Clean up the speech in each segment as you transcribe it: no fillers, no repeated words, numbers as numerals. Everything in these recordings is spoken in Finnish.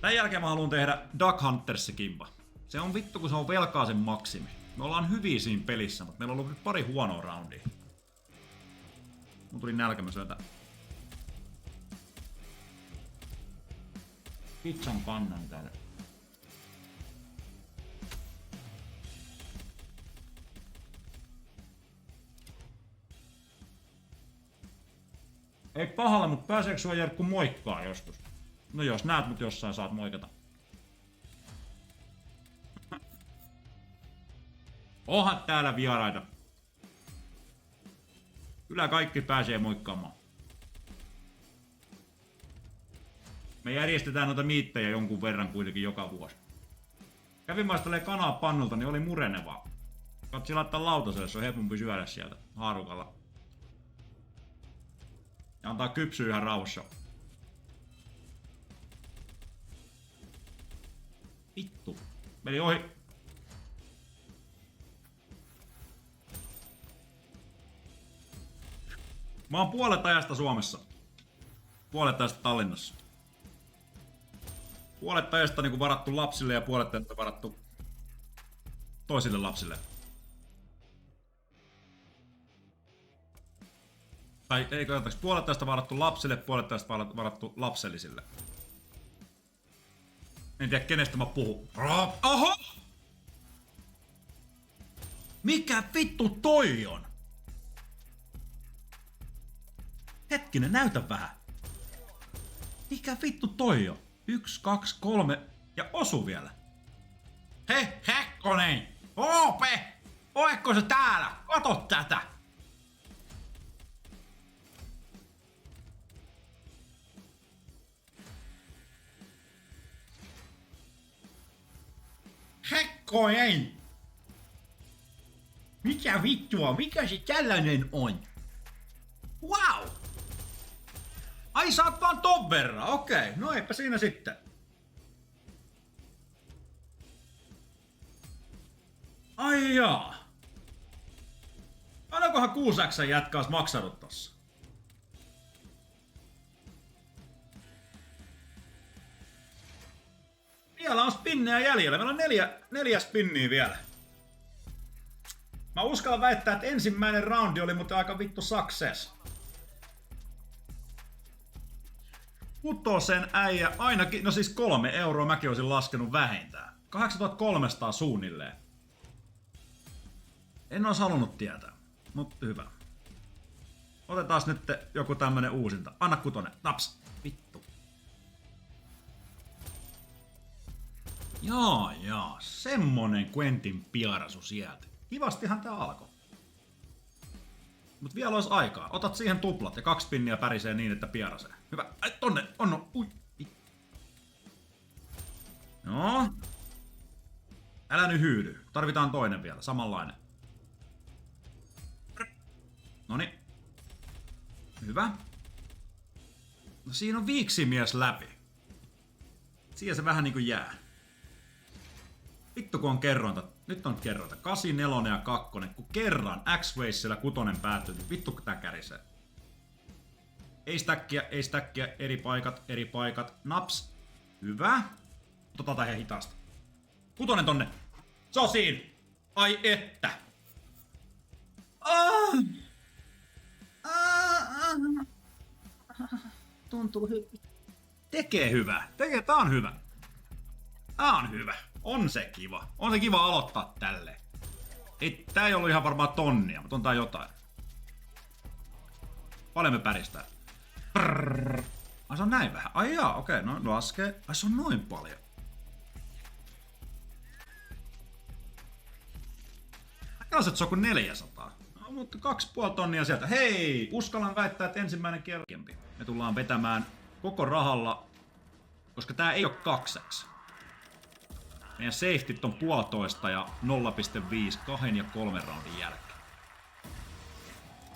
Tän jälkeen mä haluan tehdä Duck Huntersin kimpa. Se on vittu, kun se on velkaa sen maksimi. Me ollaan hyviä siinä pelissä, mutta meillä on ollut pari huonoa roundia. Mun tuli nälkä, mä syötän pizzan pannan täällä. Ei pahalla, mutta pääseekö sua Jerkku moikkaa joskus? No jos näet mut jossain, saat moikata. Onhan täällä vieraita. Kyllä kaikki pääsee moikkaamaan. Me järjestetään noita miittejä jonkun verran kuitenkin joka vuosi. Kävin maistelee kanaa pannulta, niin oli murenevaa. Katsi laittaa lautaselle, se on helpompi syödä sieltä haarukalla. Ja antaa kypsyä ihan rauhassa. Vittu. Meni ohi. Mä oon puolet ajasta Suomessa. Puolet ajasta Tallinnassa. Puolet ajasta niinku varattu lapsille ja puolet ajasta varattu toisille lapsille. Tai ei kannataisi, puolet ajasta varattu lapsille, puolet ajasta varattu lapsellisille. En tiedä kenestä mä puhun. Oho! Mikä vittu toi on? Hetkinen, näytä vähän. Mikä vittu toi on? 1, 2, 3 ja osu vielä. Hei, Hekkonen! Oope! Oekko se täällä? Kato tätä! Hekkonen! Mikä vittua? Mikä se tällainen on? Wow! Ai sä oot vaan ton verran, okei. No eipä siinä sitten. Ai jaa. Paljonkohan 6X jätkä ois maksanut tossa? Vielä on spinnejä jäljellä. Meillä on neljä spinniä vielä. Mä uskallan väittää, että ensimmäinen roundi oli mutta aika vittu success. Kutosen äijä ainakin, no siis 3 euroa mäkin olisin laskenut vähintään. 8300 suunnilleen. En olisi halunnut tietää, mutta hyvä. Otetaan nyt joku tämmönen uusinta. Anna kutonen, naps. Vittu. Jaa, semmonen Quentin piarasu sieltä. Kivastihan tää alkoi. Mut vielä olisi aikaa. Otat siihen tuplat ja 2 spinniä pärisee niin, että pierasee. Hyvä. Ai, tonne. On. Ui. No. Älä nyt hyydy. Tarvitaan toinen vielä. Samanlainen. Noniin. Hyvä. No siinä on viiksimies läpi. Siihen se vähän niinku jää. Vittu kun on kerrointa. Nyt on kerrointa. 8, 4 ja 2. Kun kerran X-Waysillä 6 päättyy, niin vittu kun tää kärisee. Ei stäkkiä, eri paikat. Naps. Hyvä. Otetaan tää ihan hitaasti. 6 tonne. Se on siinä. Ai että. Tuntuu hyvä. Tekee hyvää. Tää on hyvä. Tää on hyvä. On se kiva. On se kiva aloittaa tälleen. Tää ei ollut ihan varmaan tonnia, mutta on tää jotain. Paljon me päristää. Ai se on näin vähän. Ai jaa, okei. No laskee. Ai se on noin paljon. Ajatellaan, että se on kuin 400. No, mutta 2,5 tonnia sieltä. Hei! Uskallan väittää, että ensimmäinen kierrokempi. Me tullaan vetämään koko rahalla, koska tää ei oo 2X. Meidän safetyt on 1,5 ja 0,5 2 ja 3 roundin jälkeen.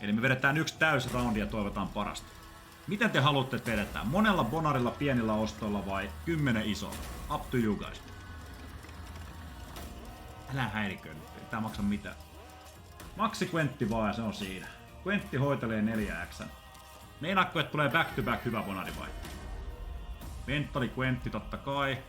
Eli me vedetään 1 täysi roundi ja toivotaan parasta. Miten te haluatte, että vedetään? Monella bonarilla, pienillä ostoilla vai 10 isolla? Up to you guys. Älä häirikö nyt, ei tää maksa mitään. Maksi Quentti vaan ja se on siinä. Quentti hoitelee 4X. Meinaatko, että tulee back to back hyvä bonari vai? Mentali Quentti totta kai.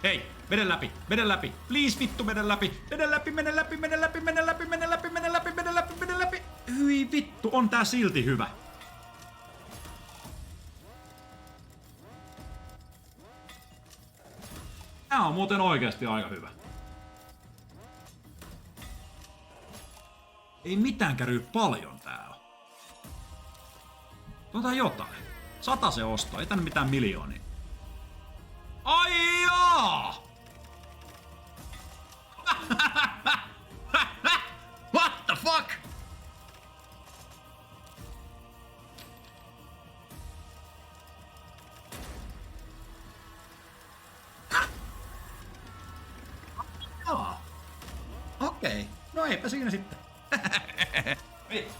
Hei, mene läpi, mene läpi. Please vittu, mene läpi. Mene läpi, mene läpi, mene läpi, mene läpi, mene läpi, mene läpi, mene läpi, mene läpi. Hyi vittu, on tää silti hyvä. Tää on muuten oikeesti aika hyvä. Ei mitään käry paljon tää on. Tuota jotain. 100 se osto, ei tänne mitään miljoonia. Ai jaa! What the fuck? Jaa. Okei. No eipä siinä sitten. Ei.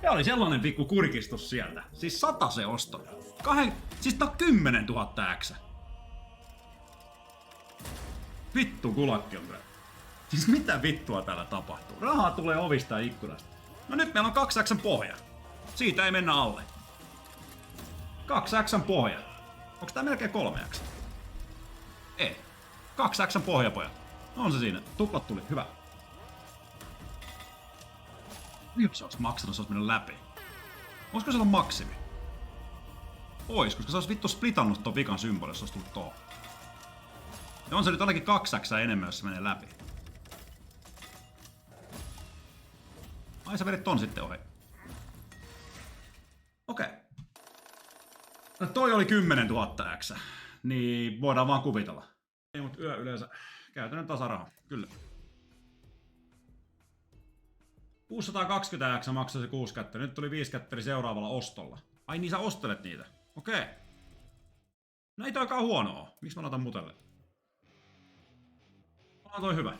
Ja oli sellainen pikku kurkistus sieltä. Siis 100 se osto. Siis tää on 10 000 X. Vittu kulakki on täällä. Siis mitä vittua täällä tapahtuu? Rahaa tulee ovista ja ikkunasta. No nyt meillä on 2 X:n pohja. Siitä ei mennä alle. 2 X:n pohja. Onks tää melkein 3 X? Ei. 2 X:n pohja, pojat. On se siinä. Tuplat tuli. Hyvä. Jos se olisi maksanut, se olisi mennyt läpi. Olisiko se ollut maksimi? Ois, koska se olisi vittu splitannut ton vikan symboli, jos se olisi tullut tohon. Ja on se nyt ainakin 2 X enemmän, jos se menee läpi. Ai sä vedit ton sitten ohi. Okei. No toi oli 10 000 X. Niin voidaan vaan kuvitella. Ei mut yö yleensä käytännön tasaraha. Kyllä. 620 X maksoi se 6 kättäri. Nyt tuli 5 kättäri seuraavalla ostolla. Ai niin sä ostelet niitä. Okei. No ei toikaan huonoa. Miksi mä laitan mutelle? On toi hyvä.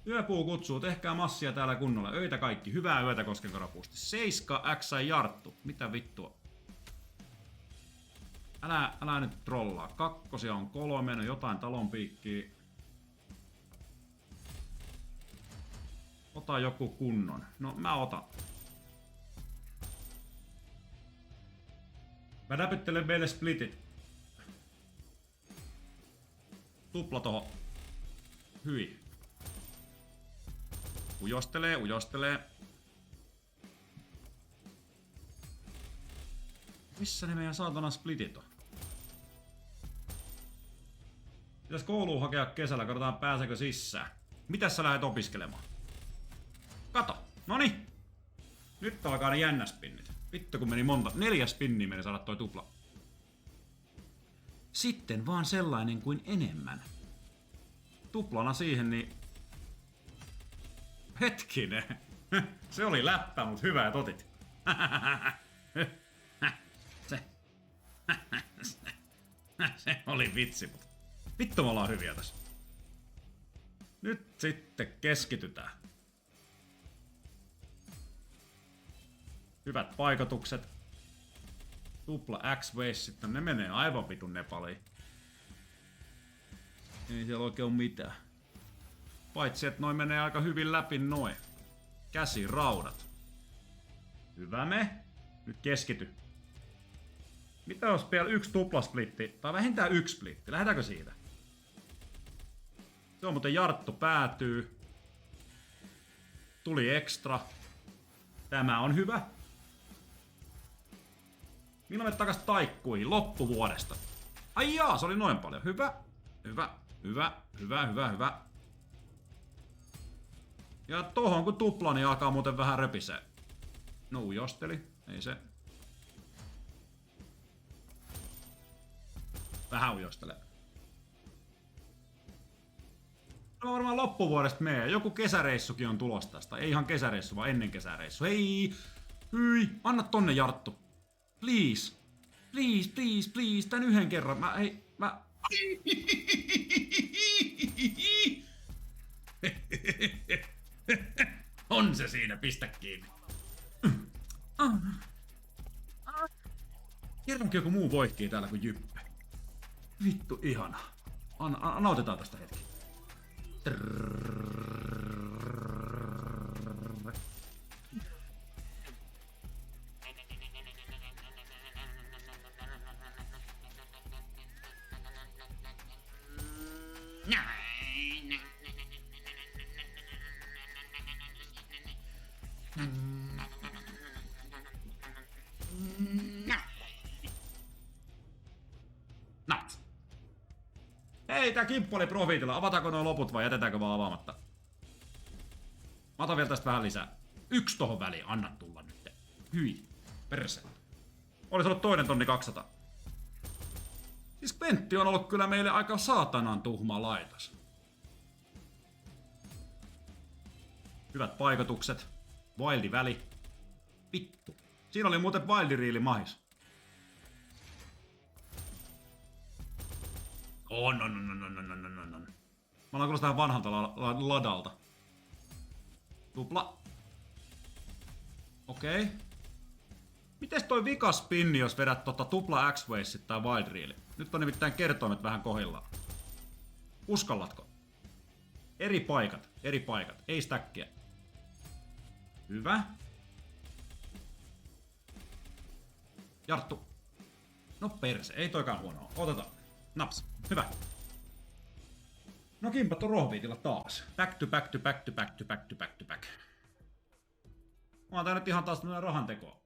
Yöpuu kutsuu, tehkää massia täällä kunnolla. Öitä kaikki. Hyvää yötä Koskenkorapuusti. 7 X Jarttu. Mitä vittua? Älä nyt trollaa. 2 on 3, no jotain talonpiikkiä. Ota joku kunnon. No mä otan. Mä näpyttelen meille splitit. Tupla toho. Hyi. Ujostelee. Missä ne meidän saatana splitit on? Pitäis kouluun hakea kesällä, katsotaan pääseekö sisään. Mitäs sä lähdet opiskelemaan? Kato, noni. Nyt alkaa ne jännäspinnit. Vittu kun meni monta. 4 spinniä meni saada toi tupla. Sitten vaan sellainen kuin enemmän. Tuplana siihen niin... Hetkinen. Se oli läppä, mut hyvä et otit. Se oli vitsi, mut... Vittu me ollaan hyviä tässä. Nyt sitten keskitytään. Hyvät paikotukset. Tupla X-Ways sitten, ne menee aivan vitun Nepaliin. Ei siellä oikein oo mitään. Paitsi että noin menee aika hyvin läpi noin. Käsiraudat. Hyvä me. Nyt keskity. Mitä jos vielä 1 tuplasplitti, tai vähintään 1 splitti, lähdetäänkö siitä? Se on muuten Jarttu päätyy. Tuli ekstra. Tämä on hyvä. Milloin me takas taikkuihin? Loppuvuodesta. Ai jaa, se oli noin paljon. Hyvä. Ja tohon kun tupla, niin alkaa muuten vähän röpisee. No ujosteli. Ei se. Vähän ujostelee. No varmaan loppuvuodesta menee. Joku kesäreissukin on tulossa tästä. Ei ihan kesäreissu, vaan ennen kesäreissu. Hei! Hyi! Anna tonne Jarttu. Please. Please. Tän yhden kerran. Mä... On se siinä, pistä kiinni. Kerrankin joku muu voihkii täällä kuin Jyppe. Vittu ihana. Nautetaan tästä hetki. tää kimppu oli profiitilla. Avataanko nuo loput vai jätetäänkö vaan avaamatta? Mä otan vielä tästä vähän lisää. 1 tohon väliin, anna tulla nyt. Hyi, perse. Olis ollut toinen 1200. Siis Pentti on ollut kyllä meille aika saatanan tuhma laitos. Hyvät paikotukset. Wildi väli. Vittu. Siinä oli muuten Wildi riili mahis. On. Mä ollaan kuulostaa vanhalta ladalta. Tupla. Okei. Mites toi vikaspinni, jos vedät tupla X-Wavesit tai Wild Reeli? Nyt on nimittäin kertoimet vähän kohillaan. Uskallatko? Eri paikat. Ei stackia. Hyvä. Jarttu. No perse, ei toikaan huonoa. Otetaan. Naps. Hyvä. No kimpat on rohviitilla taas. Back to back. Mä oon tää nyt ihan taas tämmönen rahantekoa.